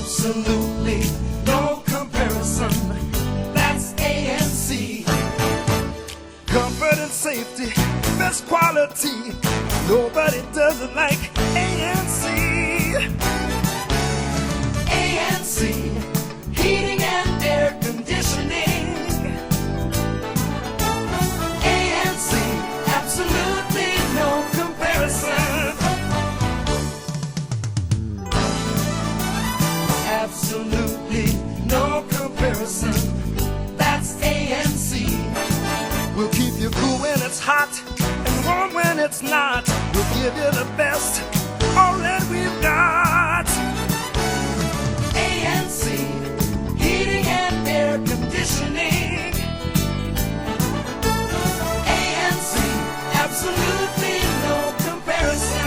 Absolutely no comparison. That's ANC. Comfort and safety, best quality. Nobody does it like ANC. ANC, heating and air conditioning. ANC, absolutely no comparison. Absolutely no comparison. That's ANC. We'll keep you cool when it's hot and warm when it's not. We'll give you the best, all that we've got. ANC, heating and air conditioning. ANC, absolutely no comparison.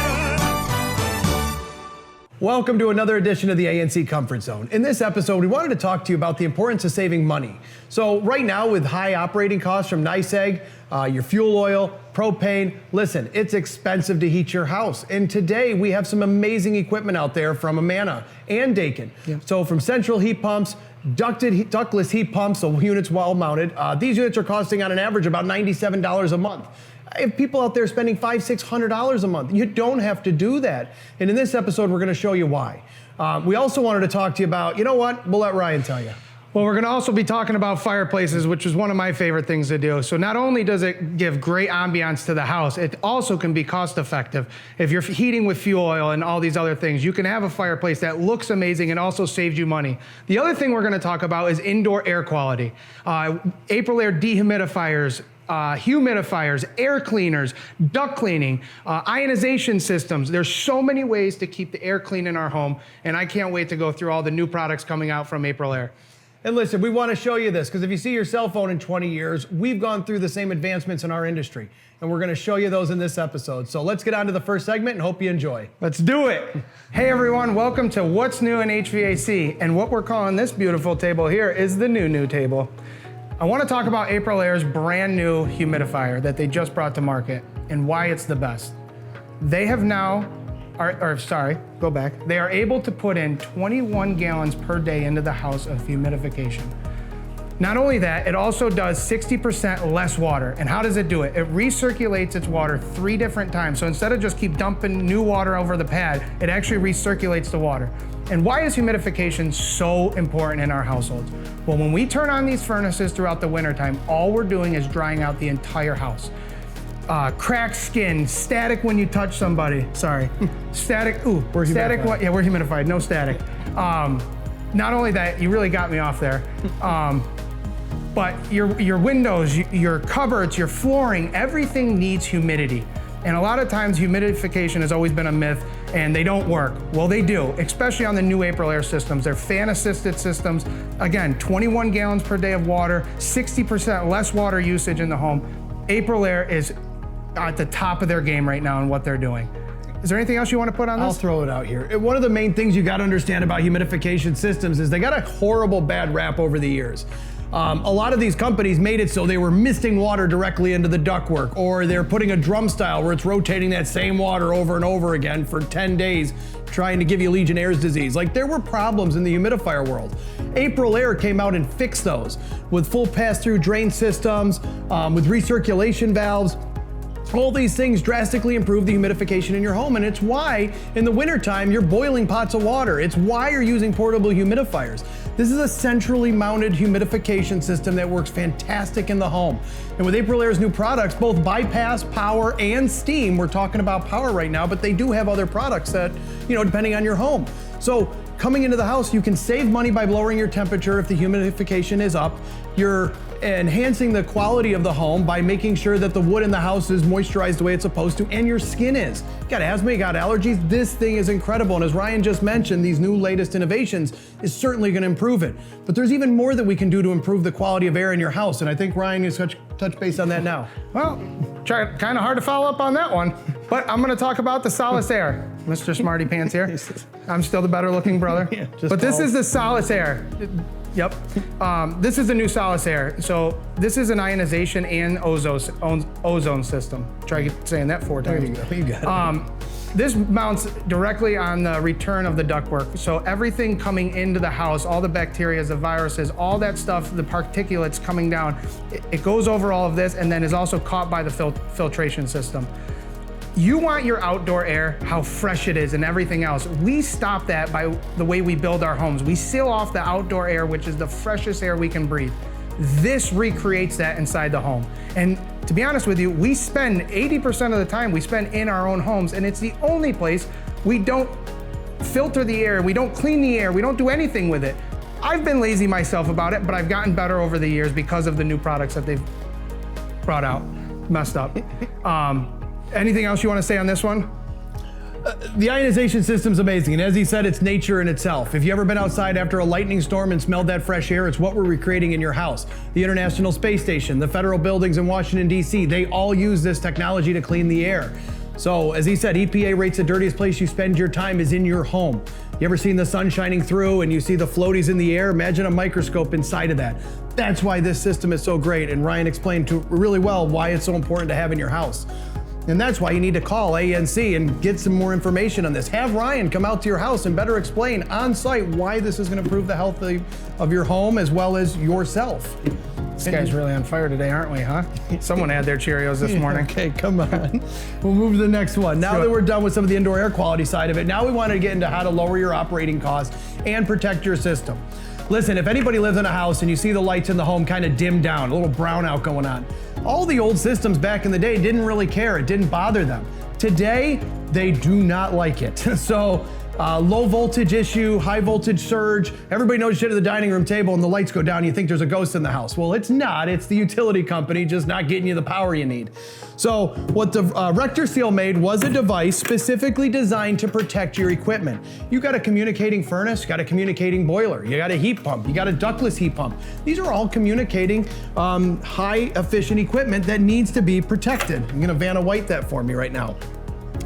Welcome to another edition of the ANC Comfort Zone. In this episode, we wanted to talk to you about the importance of saving money. So right now, with high operating costs from NYSEG, your fuel oil, propane, listen, it's expensive to heat your house. And today, we have some amazing equipment out there from Amana and Daikin. So from central heat pumps, ductless heat pumps, so units wall mounted, these units are costing on an average about $97 a month. I have people out there spending $500, $600 a month. You don't have to do that. And in this episode, we're going to show you why. We also wanted to talk to you about, you know what? We'll let Ryan tell you. Well, we're going to also be talking about fireplaces, which is one of my favorite things to do. So not only does it give great ambiance to the house, it also can be cost effective. If you're heating with fuel oil and all these other things, you can have a fireplace that looks amazing and also saves you money. The other thing we're going to talk about is indoor air quality. Aprilaire dehumidifiers, humidifiers, air cleaners, duct cleaning, ionization systems. There's so many ways to keep the air clean in our home, and I can't wait to go through all the new products coming out from Aprilaire. And listen, we want to show you this because if you see your cell phone in 20 years, we've gone through the same advancements in our industry. And we're going to show you those in this episode. So let's get on to the first segment and hope you enjoy. Let's do it. Hey everyone, welcome to What's New in HVAC. And what we're calling this beautiful table here is the new table. I want to talk about Aprilaire's brand new humidifier that they just brought to market and why it's the best. They have now, They are able to put in 21 gallons per day into the house of humidification. Not only that, it also does 60% less water. And how does it do it? It recirculates its water 3 different times. So instead of just keep dumping new water over the pad, it actually recirculates the water. And why is humidification so important in our households? Well, when we turn on these furnaces throughout the wintertime, all we're doing is drying out the entire house. Cracked skin, static when you touch somebody. Sorry, static. Ooh, we're static. Yeah, we're humidified. No static. Not only that, you really got me off there. But your windows, your cupboards, your flooring, everything needs humidity. And a lot of times humidification has always been a myth and they don't work. Well, they do, especially on the new Aprilaire systems. They're fan-assisted systems. Again, 21 gallons per day of water, 60% less water usage in the home. Aprilaire is at the top of their game right now in what they're doing. Is there anything else you want to put on this? I'll throw it out here. One of the main things you got to understand about humidification systems is they got a horrible bad rap over the years. A lot of these companies made it so they were misting water directly into the ductwork, or they're putting a drum style where it's rotating that same water over and over again for 10 days, trying to give you Legionnaire's disease. Like, there were problems in the humidifier world. Aprilaire came out and fixed those with full pass-through drain systems, with recirculation valves. All these things drastically improve the humidification in your home, and it's why in the wintertime you're boiling pots of water. It's why you're using portable humidifiers. This is a centrally mounted humidification system that works fantastic in the home. And with Aprilaire's new products, both bypass, power, and steam, we're talking about power right now, but they do have other products that, depending on your home. So coming into the house, you can save money by lowering your temperature if the humidification is up. You're enhancing the quality of the home by making sure that the wood in the house is moisturized the way it's supposed to, and your skin is. You got asthma, you got allergies, this thing is incredible. And as Ryan just mentioned, these new latest innovations is certainly gonna improve it. But there's even more that we can do to improve the quality of air in your house, and I think Ryan is touch base on that now. Well, kind of hard to follow up on that one, but I'm gonna talk about the Solace Air. Mr. Smarty Pants here. I'm still the better looking brother. Yeah, but this is the Solace Air. Yep. This is the new Solace Air. So this is an ionization and ozone system. Try saying that 4 times. There you go. You got it. This mounts directly on the return of the ductwork. So everything coming into the house, all the bacteria, the viruses, all that stuff, the particulates coming down, it goes over all of this and then is also caught by the filtration system. You want your outdoor air, how fresh it is and everything else. We stop that by the way we build our homes. We seal off the outdoor air, which is the freshest air we can breathe. This recreates that inside the home. And to be honest with you, we spend 80% of the time we spend in our own homes, and it's the only place we don't filter the air, we don't clean the air, we don't do anything with it. I've been lazy myself about it, but I've gotten better over the years because of the new products that they've brought out. Messed up. Anything else you want to say on this one? The ionization system's amazing, and as he said, it's nature in itself. If you ever been outside after a lightning storm and smelled that fresh air, it's what we're recreating in your house. The International Space Station, the federal buildings in Washington, D.C., they all use this technology to clean the air. So, as he said, EPA rates the dirtiest place you spend your time is in your home. You ever seen the sun shining through and you see the floaties in the air? Imagine a microscope inside of that. That's why this system is so great, and Ryan explained really well why it's so important to have in your house. And that's why you need to call ANC and get some more information on this. Have Ryan come out to your house and better explain on site why this is going to improve the health of your home as well as yourself. This guy's really on fire today, aren't we, huh? Someone had their Cheerios this morning. Okay, come on. We'll move to the next one. Now that we're done with some of the indoor air quality side of it, now we want to get into how to lower your operating costs and protect your system. Listen, if anybody lives in a house and you see the lights in the home kind of dim down, a little brownout going on, all the old systems back in the day didn't really care. It didn't bother them. Today, they do not like it. So low voltage issue, high voltage surge, everybody knows shit at the dining room table and the lights go down, you think there's a ghost in the house. Well, it's not. It's the utility company just not getting you the power you need. So what the Rector Seal made was a device specifically designed to protect your equipment. You got a communicating furnace, you got a communicating boiler, you got a heat pump, you got a ductless heat pump. These are all communicating high efficient equipment that needs to be protected. I'm gonna Vanna White that for me right now.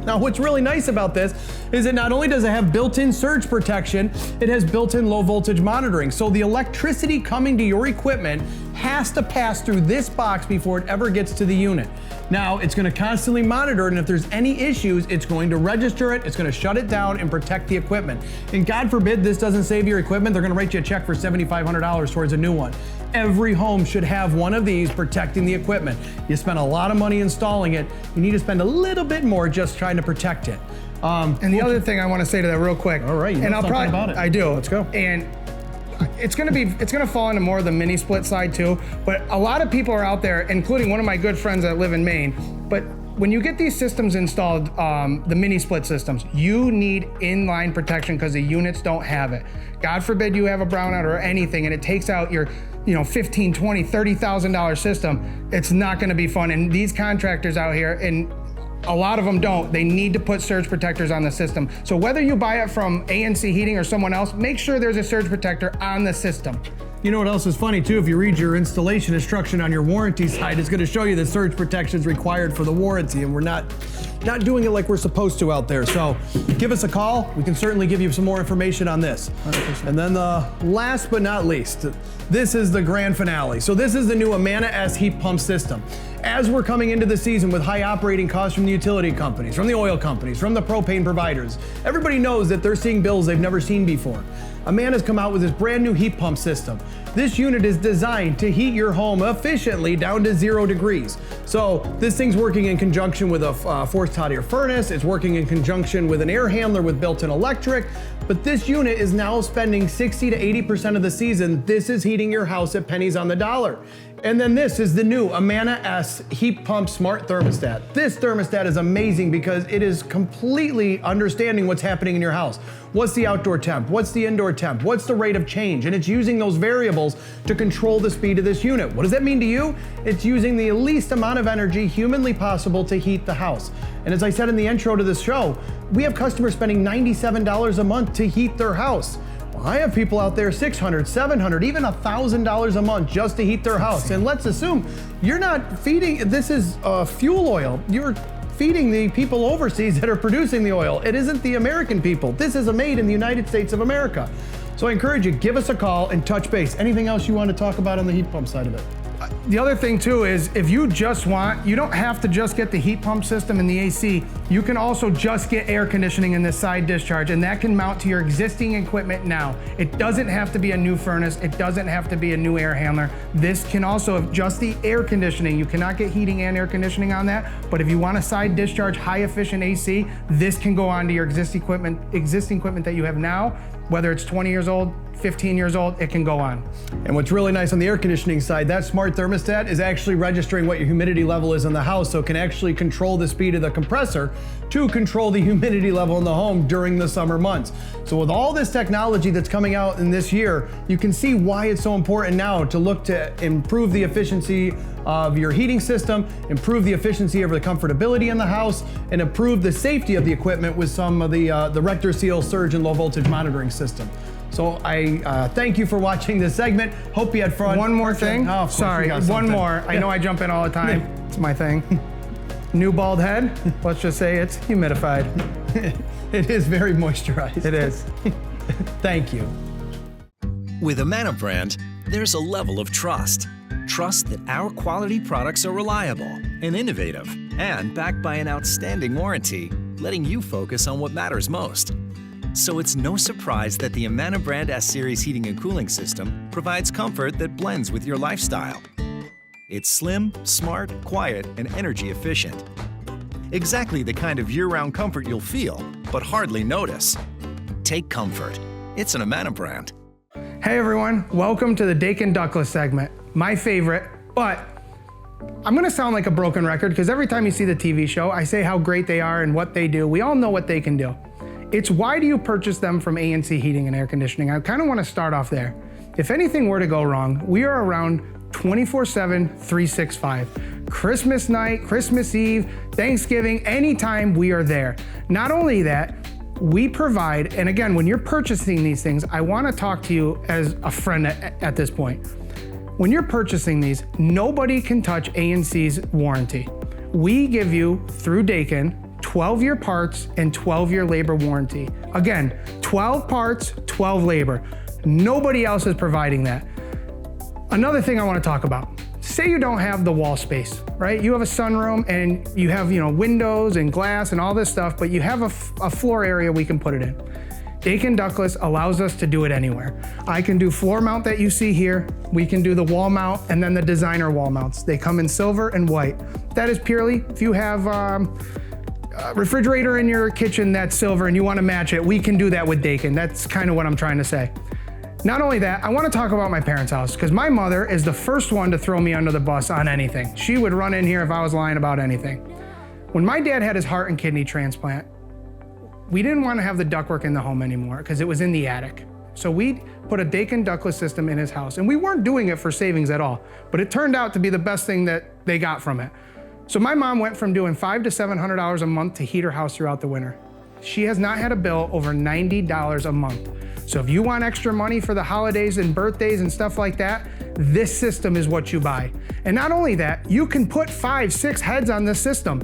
Now, what's really nice about this is that not only does it have built-in surge protection, it has built-in low voltage monitoring. So the electricity coming to your equipment has to pass through this box before it ever gets to the unit. Now, it's going to constantly monitor it, and if there's any issues, it's going to register it, it's going to shut it down and protect the equipment. And God forbid this doesn't save your equipment, they're going to write you a check for $7,500 towards a new one. Every home should have one of these protecting the equipment. You spend a lot of money installing it, you need to spend a little bit more just trying to protect it. And the other thing I want to say to that real quick. All right, you know something about it. I do. Let's go. And it's gonna fall into more of the mini split side too, but a lot of people are out there, including one of my good friends that live in Maine, but when you get these systems installed, the mini split systems, you need inline protection because the units don't have it. God forbid you have a brownout or anything and it takes out your $15,000, $20,000, $30,000 system, it's not gonna be fun. And these contractors out here, and a lot of them don't, they need to put surge protectors on the system. So whether you buy it from ANC Heating or someone else, make sure there's a surge protector on the system. You know what else is funny too? If you read your installation instruction on your warranty side, it's gonna show you that surge protection is required for the warranty, and we're not doing it like we're supposed to out there. So give us a call. We can certainly give you some more information on this. 100%. And then the last but not least, this is the grand finale. So this is the new Amana S heat pump system. As we're coming into the season with high operating costs from the utility companies, from the oil companies, from the propane providers, everybody knows that they're seeing bills they've never seen before. Amana's come out with this brand new heat pump system. This unit is designed to heat your home efficiently down to 0 degrees. So this thing's working in conjunction with a forced hot air furnace. It's working in conjunction with an air handler with built-in electric. But this unit is now spending 60 to 80% of the season. This is heating your house at pennies on the dollar. And then this is the new Amana S Heat Pump Smart Thermostat. This thermostat is amazing because it is completely understanding what's happening in your house. What's the outdoor temp? What's the indoor temp? What's the rate of change? And it's using those variables to control the speed of this unit. What does that mean to you? It's using the least amount of energy humanly possible to heat the house. And as I said in the intro to this show, we have customers spending $97 a month to heat their house. I have people out there $600, $700, even $1,000 a month just to heat their house. And let's assume you're not feeding, this is fuel oil. You're feeding the people overseas that are producing the oil. It isn't the American people. This is made in the United States of America. So I encourage you, give us a call and touch base. Anything else you want to talk about on the heat pump side of it? The other thing too is if you just want, you don't have to just get the heat pump system and the AC. You can also just get air conditioning in this side discharge, and that can mount to your existing equipment now. It doesn't have to be a new furnace. It doesn't have to be a new air handler. This can also, just the air conditioning, you cannot get heating and air conditioning on that, but if you want a side discharge, high efficient AC, this can go onto your existing equipment that you have now, whether it's 20 years old, 15 years old, it can go on. And what's really nice on the air conditioning side, that smart thermostat is actually registering what your humidity level is in the house, so it can actually control the speed of the compressor to control the humidity level in the home during the summer months. So with all this technology that's coming out in this year, you can see why it's so important now to look to improve the efficiency of your heating system, improve the efficiency of the comfortability in the house, and improve the safety of the equipment with some of the Rector Seal surge and low voltage monitoring system. So I thank you for watching this segment. Hope you had fun. One more thing. Oh, sorry, one more. I know I jump in all the time. It's my thing. New bald head. Let's just say it's humidified. It is very moisturized. It is. Thank you. With Amana brand, there's a level of trust. Trust that our quality products are reliable and innovative and backed by an outstanding warranty, letting you focus on what matters most. So it's no surprise that the Amana brand S-Series heating and cooling system provides comfort that blends with your lifestyle. It's slim, smart, quiet, and energy efficient. Exactly the kind of year-round comfort you'll feel, but hardly notice. Take comfort. It's an Amana brand. Hey everyone, welcome to the Dakin Ductless segment. My favorite, but I'm gonna sound like a broken record because every time you see the TV show, I say how great they are and what they do. We all know what they can do. It's why do you purchase them from ANC Heating and Air Conditioning? I kind of want to start off there. If anything were to go wrong, we are around 24/7, 365. Christmas night, Christmas Eve, Thanksgiving, anytime we are there. Not only that, we provide, and again, when you're purchasing these things, I want to talk to you as a friend at this point. When you're purchasing these, nobody can touch ANC's warranty. We give you, through Dakin, 12-year parts and 12-year labor warranty. Again, 12 parts, 12 labor. Nobody else is providing that. Another thing I want to talk about. Say you don't have the wall space, right? You have a sunroom and you have, windows and glass and all this stuff, but you have a floor area we can put it in. Dakin Ductless allows us to do it anywhere. I can do floor mount that you see here. We can do the wall mount and then the designer wall mounts. They come in silver and white. That is purely, if you have a refrigerator in your kitchen that's silver and you want to match it, we can do that with Dakin. That's kind of what I'm trying to say. Not only that, I want to talk about my parents' house because my mother is the first one to throw me under the bus on anything. She would run in here if I was lying about anything. When my dad had his heart and kidney transplant, we didn't want to have the ductwork in the home anymore because it was in the attic. So we put a Dakin ductless system in his house, and we weren't doing it for savings at all, but it turned out to be the best thing that they got from it. So my mom went from doing $500 to $700 a month to heat her house throughout the winter. She has not had a bill over $90 a month. So if you want extra money for the holidays and birthdays and stuff like that, this system is what you buy. And not only that, you can put 5, 6 heads on this system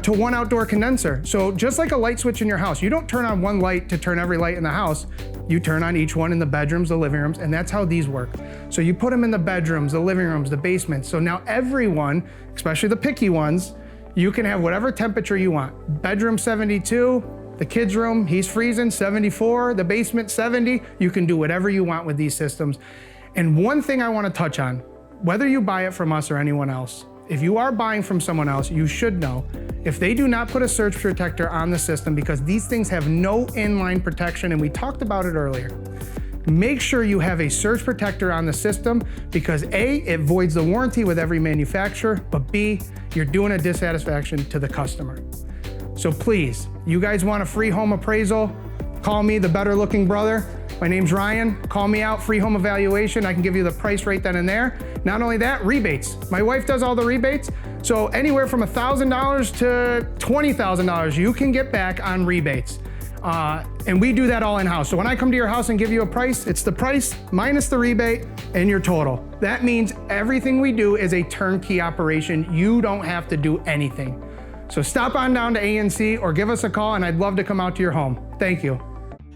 to one outdoor condenser. So just like a light switch in your house, you don't turn on one light to turn every light in the house. You turn on each one in the bedrooms, the living rooms, and that's how these work. So you put them in the bedrooms, the living rooms, the basements. So now everyone, especially the picky ones, you can have whatever temperature you want. Bedroom 72, the kids' room, he's freezing, 74, the basement 70. You can do whatever you want with these systems. And one thing I want to touch on, whether you buy it from us or anyone else, if you are buying from someone else, you should know if they do not put a surge protector on the system, because these things have no inline protection, and we talked about it earlier. Make sure you have a surge protector on the system because A, it voids the warranty with every manufacturer, but B, you're doing a dissatisfaction to the customer. So please, you guys want a free home appraisal? Call me, the better looking brother. My name's Ryan. Call me out, free home evaluation. I can give you the price right then and there. Not only that, rebates. My wife does all the rebates. So anywhere from $1,000 to $20,000 you can get back on rebates. And we do that all in-house. So when I come to your house and give you a price, it's the price minus the rebate and your total. That means everything we do is a turnkey operation. You don't have to do anything. So stop on down to ANC or give us a call and I'd love to come out to your home. Thank you.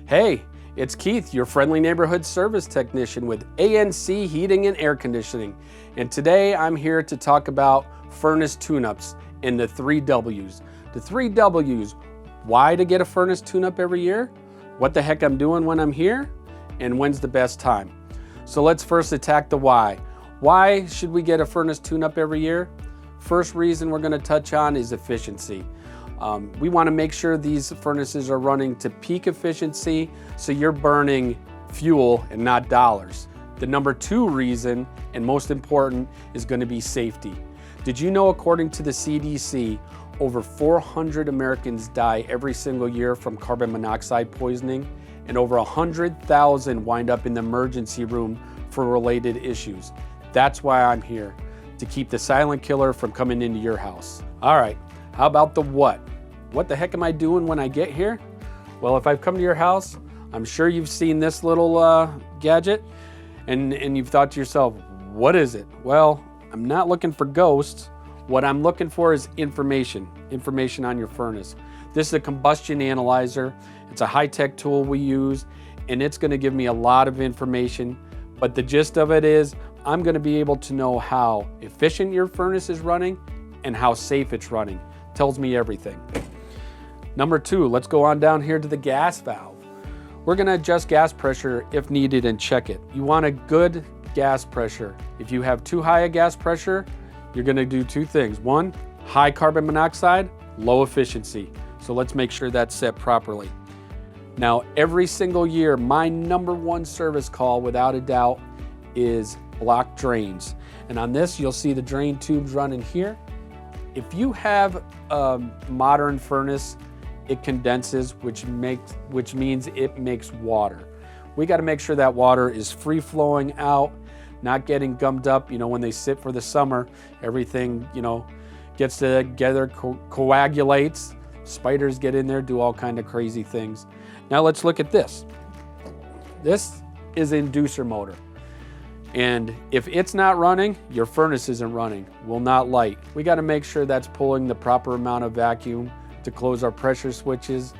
Hey, It's Keith, your friendly neighborhood service technician with ANC Heating and Air Conditioning. And today I'm here to talk about furnace tune-ups and the 3 W's. The 3 W's, why to get a furnace tune-up every year, what the heck I'm doing when I'm here, and when's the best time. So let's first attack the why. Why should we get a furnace tune-up every year? First reason we're going to touch on is efficiency. We want to make sure these furnaces are running to peak efficiency so you're burning fuel and not dollars. The number 2 reason, and most important, is going to be safety. Did you know, according to the CDC, over 400 Americans die every single year from carbon monoxide poisoning, and over 100,000 wind up in the emergency room for related issues? That's why I'm here, to keep the silent killer from coming into your house. All right, how about the what? What the heck am I doing when I get here? Well, if I've come to your house, I'm sure you've seen this little gadget and you've thought to yourself, what is it? Well, I'm not looking for ghosts. What I'm looking for is information on your furnace. This is a combustion analyzer. It's a high-tech tool we use, and it's gonna give me a lot of information, but the gist of it is I'm gonna be able to know how efficient your furnace is running and how safe it's running. Tells me everything. Number 2, let's go on down here to the gas valve. We're gonna adjust gas pressure if needed and check it. You want a good gas pressure. If you have too high a gas pressure, you're gonna do 2 things. 1, high carbon monoxide, low efficiency. So let's make sure that's set properly. Now, every single year, my number 1 service call, without a doubt, is blocked drains. And on this, you'll see the drain tubes running here. If you have a modern furnace, it condenses, which means it makes water. We got to make sure that water is free flowing out, not getting gummed up. You know, when they sit for the summer, everything, you know, gets together, coagulates, spiders get in there, do all kind of crazy things. Now let's look at this. This is inducer motor. And if it's not running, your furnace isn't running, will not light. We got to make sure that's pulling the proper amount of vacuum to close our pressure switches,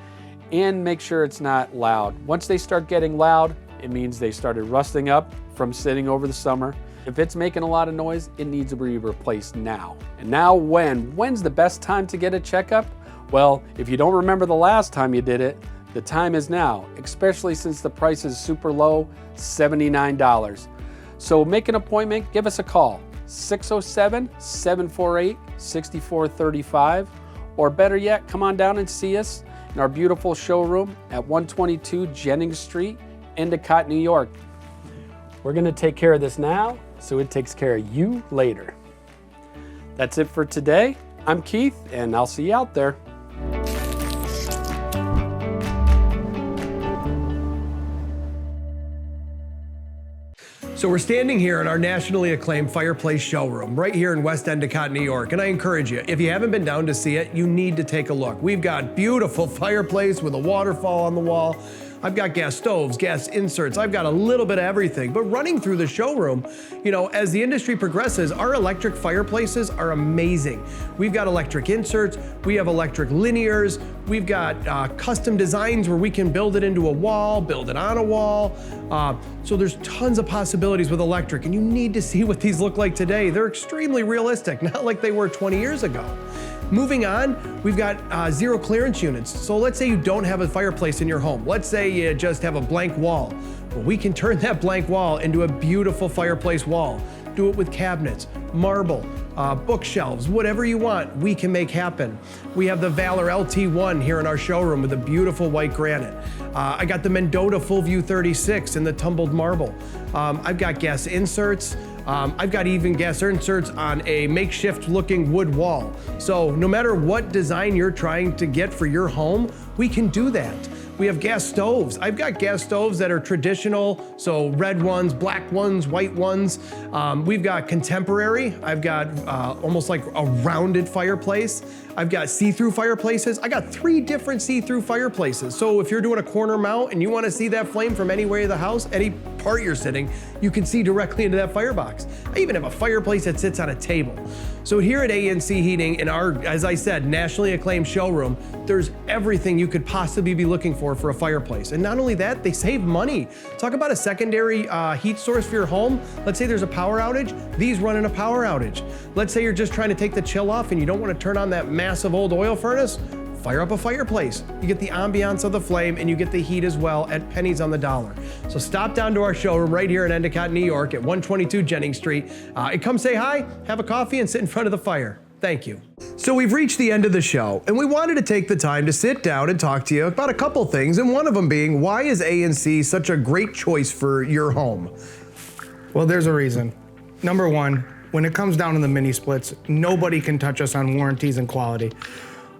and make sure it's not loud. Once they start getting loud, it means they started rusting up from sitting over the summer. If it's making a lot of noise, it needs to be replaced now. And now when's the best time to get a checkup? Well, if you don't remember the last time you did it, the time is now, especially since the price is super low, $79. So make an appointment, give us a call, 607-748-6435, or better yet, come on down and see us in our beautiful showroom at 122 Jennings Street, Endicott, New York. We're gonna take care of this now, so it takes care of you later. That's it for today. I'm Keith, and I'll see you out there. So we're standing here in our nationally acclaimed fireplace showroom right here in West Endicott, New York. And I encourage you, if you haven't been down to see it, you need to take a look. We've got beautiful fireplace with a waterfall on the wall. I've got gas stoves, gas inserts. I've got a little bit of everything. But running through the showroom, you know, as the industry progresses, our electric fireplaces are amazing. We've got electric inserts. We have electric linears. We've got custom designs where we can build it into a wall, build it on a wall. So there's tons of possibilities with electric, and you need to see what these look like today. They're extremely realistic, not like they were 20 years ago. Moving on, we've got zero clearance units. So let's say you don't have a fireplace in your home. Let's say you just have a blank wall. Well, we can turn that blank wall into a beautiful fireplace wall. Do it with cabinets, marble, bookshelves, whatever you want, we can make happen. We have the Valor LT1 here in our showroom with a beautiful white granite. I got the Mendota Full View 36 in the tumbled marble. I've got gas inserts. I've got even gas inserts on a makeshift looking wood wall. So no matter what design you're trying to get for your home, we can do that. We have gas stoves. I've got gas stoves that are traditional, so red ones, black ones, white ones. We've got contemporary. I've got almost like a rounded fireplace. I've got see-through fireplaces. I got 3 different see-through fireplaces. So if you're doing a corner mount and you want to see that flame from any way of the house, any part you're sitting, you can see directly into that firebox. I even have a fireplace that sits on a table. So here at ANC Heating, in our, as I said, nationally acclaimed showroom, there's everything you could possibly be looking for a fireplace. And not only that, they save money. Talk about a secondary heat source for your home. Let's say there's a power outage. These run in a power outage. Let's say you're just trying to take the chill off and you don't want to turn on that massive old oil furnace. Fire up a fireplace. You get the ambiance of the flame and you get the heat as well at pennies on the dollar. So stop down to our showroom right here in Endicott, New York at 122 Jennings Street. And come say hi, have a coffee, and sit in front of the fire. Thank you. So we've reached the end of the show, and we wanted to take the time to sit down and talk to you about a couple things, and one of them being, why is ANC such a great choice for your home? Well, there's a reason. Number one, when it comes down to the mini splits, nobody can touch us on warranties and quality.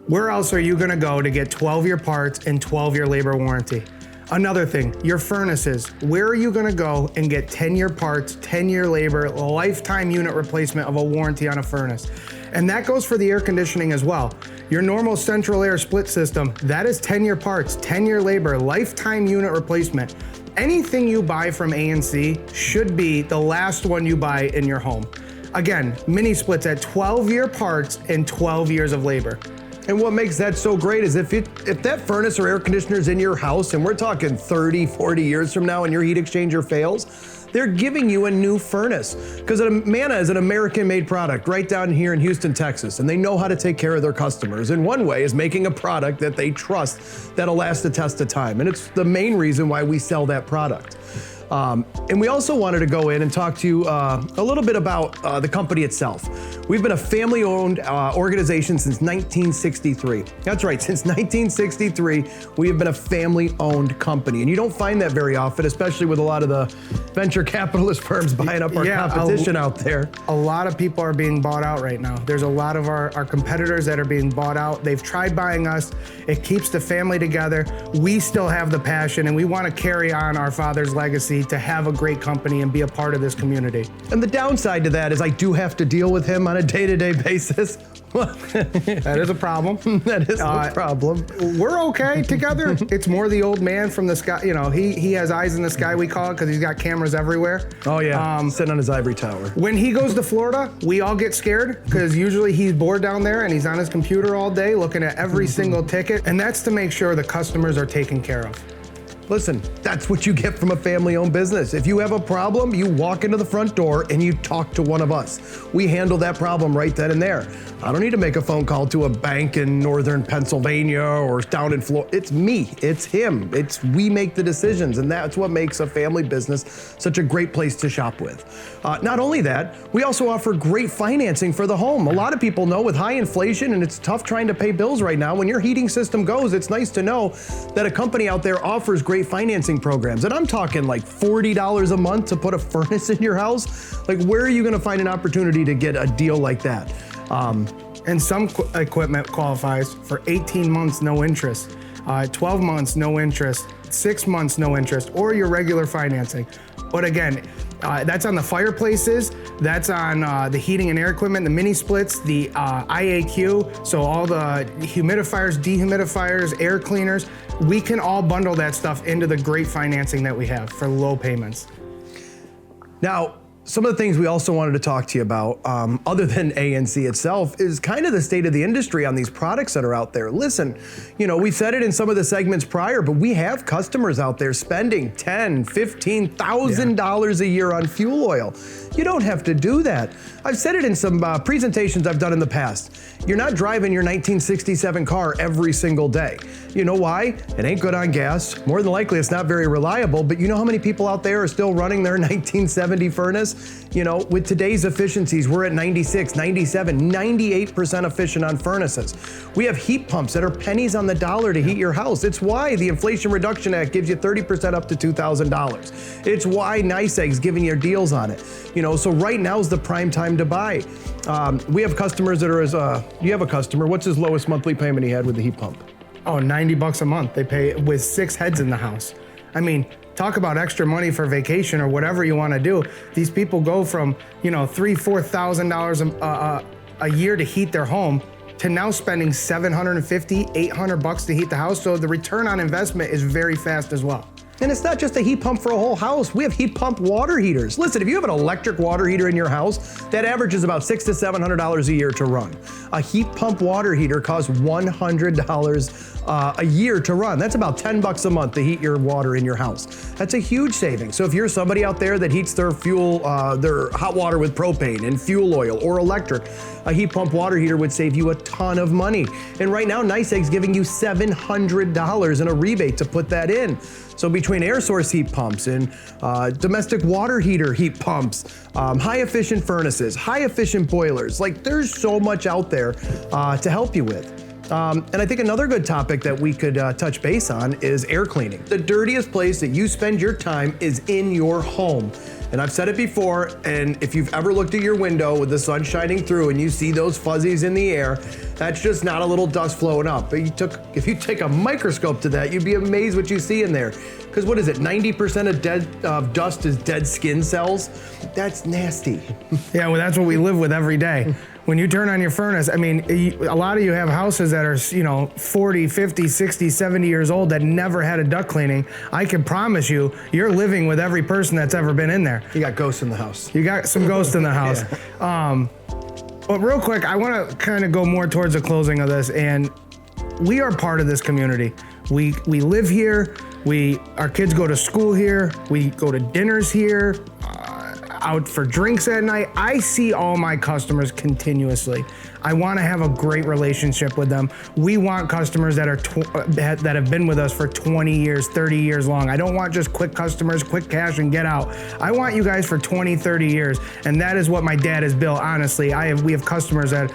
Where else are you gonna go to get 12-year parts and 12-year labor warranty? Another thing, your furnaces. Where are you gonna go and get 10-year parts, 10-year labor, lifetime unit replacement of a warranty on a furnace? And that goes for the air conditioning as well. Your normal central air split system, that is 10-year parts, 10-year labor, lifetime unit replacement. Anything you buy from ANC should be the last one you buy in your home. Again, mini splits at 12-year parts and 12 years of labor. And what makes that so great is if that furnace or air conditioner is in your house, and we're talking 30, 40 years from now and your heat exchanger fails, they're giving you a new furnace. Because Manna is an American-made product right down here in Houston, Texas, and they know how to take care of their customers. And one way is making a product that they trust that'll last the test of time. And it's the main reason why we sell that product. And we also wanted to go in and talk to you a little bit about the company itself. We've been a family-owned organization since 1963. That's right, since 1963, we have been a family-owned company. And you don't find that very often, especially with a lot of the venture capitalist firms buying up our competition out there. A lot of people are being bought out right now. There's a lot of our competitors that are being bought out. They've tried buying us. It keeps the family together. We still have the passion, and we want to carry on our father's legacy to have a great company and be a part of this community. And the downside to that is I do have to deal with him on a day-to-day basis. That is a problem. That is a problem. We're okay together. It's more the old man from the sky. You know, he has eyes in the sky, we call it, because he's got cameras everywhere. Oh yeah, sitting on his ivory tower. When he goes to Florida, we all get scared because usually he's bored down there and he's on his computer all day looking at every single ticket. And that's to make sure the customers are taken care of. Listen, that's what you get from a family-owned business. If you have a problem, you walk into the front door and you talk to one of us. We handle that problem right then and there. I don't need to make a phone call to a bank in northern Pennsylvania or down in Florida. It's me, it's him. We make the decisions, and that's what makes a family business such a great place to shop with. Not only that, we also offer great financing for the home. A lot of people know with high inflation and it's tough trying to pay bills right now, when your heating system goes, it's nice to know that a company out there offers great financing programs. And I'm talking like $40 a month to put a furnace in your house. Like, where are you gonna find an opportunity to get a deal like that? And some equipment qualifies for 18 months, no interest, 12 months, no interest, 6 months, no interest, or your regular financing. But again, that's on the fireplaces, that's on the heating and air equipment, the mini splits, the IAQ, so all the humidifiers, dehumidifiers, air cleaners. We can all bundle that stuff into the great financing that we have for low payments. Now, some of the things we also wanted to talk to you about, other than ANC itself, is kind of the state of the industry on these products that are out there. Listen, you know, we said it in some of the segments prior, but we have customers out there spending $10,000, $15,000 a year on fuel oil. You don't have to do that. I've said it in some presentations I've done in the past. You're not driving your 1967 car every single day. You know why? It ain't good on gas. More than likely, it's not very reliable, but you know how many people out there are still running their 1970 furnace? You know, with today's efficiencies, we're at 96, 97, 98% efficient on furnaces. We have heat pumps that are pennies on the dollar to heat your house. It's why the Inflation Reduction Act gives you 30% up to $2,000. It's why NICEAG's giving you deals on it. You know, so right now is the prime time to buy. We have customers that are you have a customer, what's his lowest monthly payment he had with the heat pump? Oh, $90 a month. They pay with 6 heads in the house. I mean, talk about extra money for vacation or whatever you want to do. These people go from, you know, $3,000, $4,000 a year to heat their home to now spending $750, $800 to heat the house. So the return on investment is very fast as well. And it's not just a heat pump for a whole house. We have heat pump water heaters. Listen, if you have an electric water heater in your house, that averages about $600 to $700 a year to run. A heat pump water heater costs $100 a year to run. That's about $10 a month to heat your water in your house. That's a huge savings. So if you're somebody out there that heats their fuel, their hot water with propane and fuel oil or electric, a heat pump water heater would save you a ton of money. And right now, Nice Egg's giving you $700 in a rebate to put that in. So between air source heat pumps and domestic water heater heat pumps, high efficient furnaces, high efficient boilers, like there's so much out there to help you with. And I think another good topic that we could touch base on is air cleaning. The dirtiest place that you spend your time is in your home. And I've said it before, and if you've ever looked at your window with the sun shining through and you see those fuzzies in the air, that's just not a little dust flowing up. But if you take a microscope to that, you'd be amazed what you see in there. Because what is it, 90% of dust is dead skin cells? That's nasty. Yeah, well, that's what we live with every day. When you turn on your furnace, I mean, a lot of you have houses that are, 40, 50, 60, 70 years old that never had a duct cleaning. I can promise you, you're living with every person that's ever been in there. You got ghosts in the house. You got some ghosts in the house. Yeah. But real quick, I want to kind of go more towards the closing of this, and we are part of this community. We live here. Our kids go to school here. We go to dinners here. Out for drinks at night. I see all my customers continuously. I want to have a great relationship with them. We want customers that have been with us for 20 years, 30 years long. I don't want just quick customers, quick cash and get out. I want you guys for 20, 30 years. And that is what my dad has built, honestly. We have customers that,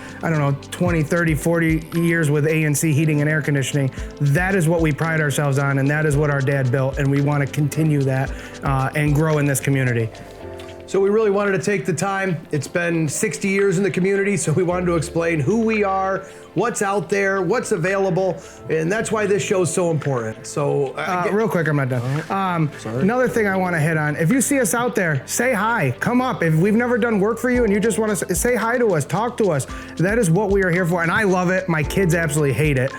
20, 30, 40 years with ANC heating and air conditioning. That is what we pride ourselves on, and that is what our dad built, and we want to continue that and grow in this community. So we really wanted to take the time. It's been 60 years in the community, so we wanted to explain who we are, what's out there, what's available, and that's why this show is so important. So real quick, I'm not done. Another thing I want to hit on, if you see us out there, say hi, come up. If we've never done work for you and you just want to say hi to us, talk to us, that is what we are here for, and I love it. My kids absolutely hate it.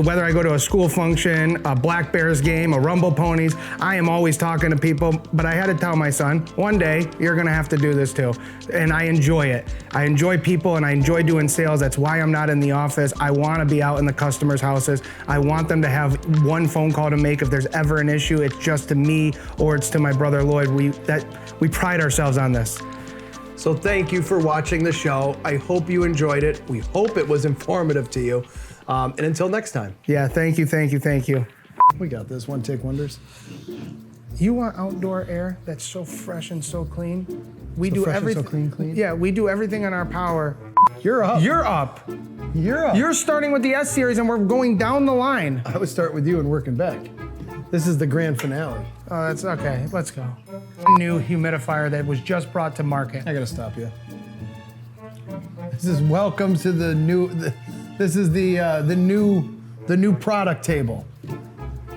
Whether I go to a school function, a Black Bears game, a Rumble Ponies, I am always talking to people, but I had to tell my son, one day, you're gonna have to do this too. And I enjoy it. I enjoy people and I enjoy doing sales. That's why I'm not in the office. I wanna be out in the customers' houses. I want them to have one phone call to make if there's ever an issue. It's just to me or it's to my brother Lloyd. We pride ourselves on this. So thank you for watching the show. I hope you enjoyed it. We hope it was informative to you. And until next time. Yeah, thank you, thank you, thank you. We got this, one take wonders. You want outdoor air that's so fresh and so clean? We So do fresh and so everything. clean? Yeah, we do everything in our power. You're up. You're up. You're up. You're starting with the S series and we're going down the line. I would start with you and working back. This is the grand finale. Oh, that's okay. Let's go. New humidifier that was just brought to market. I gotta stop you. This is welcome to the new. This is the new product table.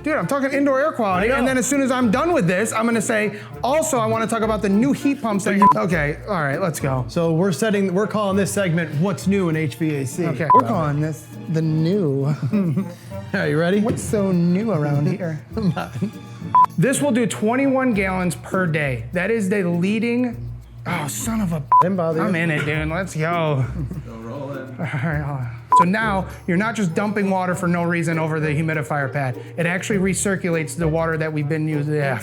Dude, I'm talking indoor air quality, and then as soon as I'm done with this, I'm gonna say, also, I wanna talk about the new heat pumps that okay, all right, let's go. So we're calling this segment "What's New in HVAC." Okay, we're calling this the new. Are you ready? What's so new around here? This will do 21 gallons per day. That is the leading, oh, son of a, Didn't bother you. I'm in it, dude, let's go. Go rolling. All right, hold on. So now you're not just dumping water for no reason over the humidifier pad. It actually recirculates the water that we've been using. Yeah,